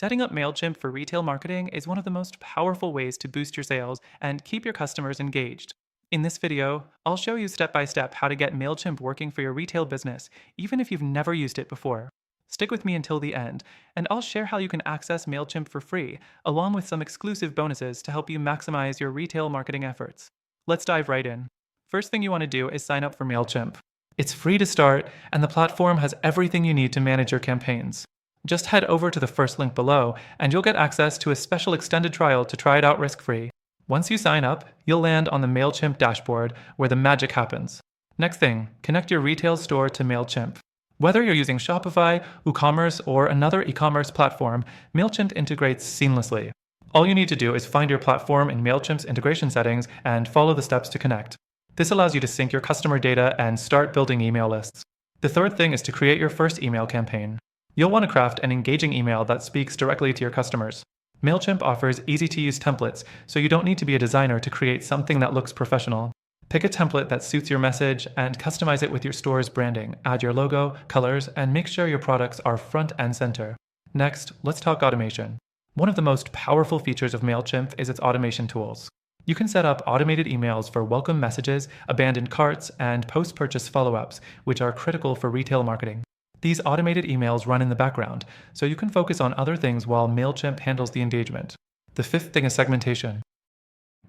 Setting up Mailchimp for retail marketing is one of the most powerful ways to boost your sales and keep your customers engaged. In this video, I'll show you step by step how to get Mailchimp working for your retail business, even if you've never used it before. Stick with me until the end, and I'll share how you can access Mailchimp for free, along with some exclusive bonuses to help you maximize your retail marketing efforts. Let's dive right in. First thing you want to do is sign up for Mailchimp. It's free to start, and the platform has everything you need to manage your campaigns. Just head over to the first link below, and you'll get access to a special extended trial to try it out risk-free. Once you sign up, you'll land on the Mailchimp dashboard, where the magic happens. Next thing, connect your retail store to Mailchimp. Whether you're using Shopify, WooCommerce, or another e-commerce platform, Mailchimp integrates seamlessly. All you need to do is find your platform in Mailchimp's integration settings and follow the steps to connect. This allows you to sync your customer data and start building email lists. The third thing is to create your first email campaign. You'll want to craft an engaging email that speaks directly to your customers. Mailchimp offers easy-to-use templates, so you don't need to be a designer to create something that looks professional. Pick a template that suits your message and customize it with your store's branding. Add your logo, colors, and make sure your products are front and center. Next, let's talk automation. One of the most powerful features of Mailchimp is its automation tools. You can set up automated emails for welcome messages, abandoned carts, and post-purchase follow-ups, which are critical for retail marketing. These automated emails run in the background, so you can focus on other things while Mailchimp handles the engagement. The fifth thing is segmentation.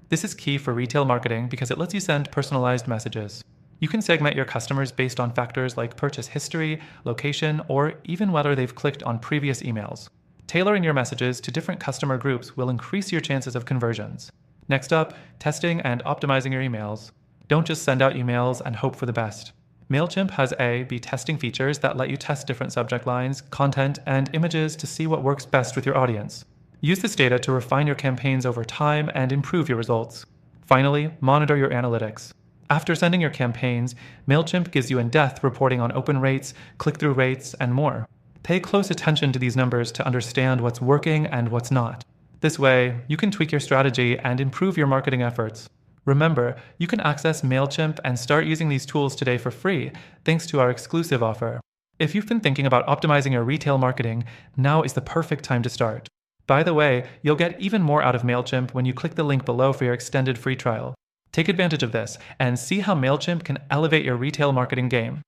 This is key for retail marketing because it lets you send personalized messages. You can segment your customers based on factors like purchase history, location, or even whether they've clicked on previous emails. Tailoring your messages to different customer groups will increase your chances of conversions. Next up, testing and optimizing your emails. Don't just send out emails and hope for the best. Mailchimp has A/B testing features that let you test different subject lines, content, and images to see what works best with your audience. Use this data to refine your campaigns over time and improve your results. Finally, monitor your analytics. After sending your campaigns, Mailchimp gives you in-depth reporting on open rates, click-through rates, and more. Pay close attention to these numbers to understand what's working and what's not. This way, you can tweak your strategy and improve your marketing efforts. Remember, you can access Mailchimp and start using these tools today for free, thanks to our exclusive offer. If you've been thinking about optimizing your retail marketing, now is the perfect time to start. By the way, you'll get even more out of Mailchimp when you click the link below for your extended free trial. Take advantage of this and see how Mailchimp can elevate your retail marketing game.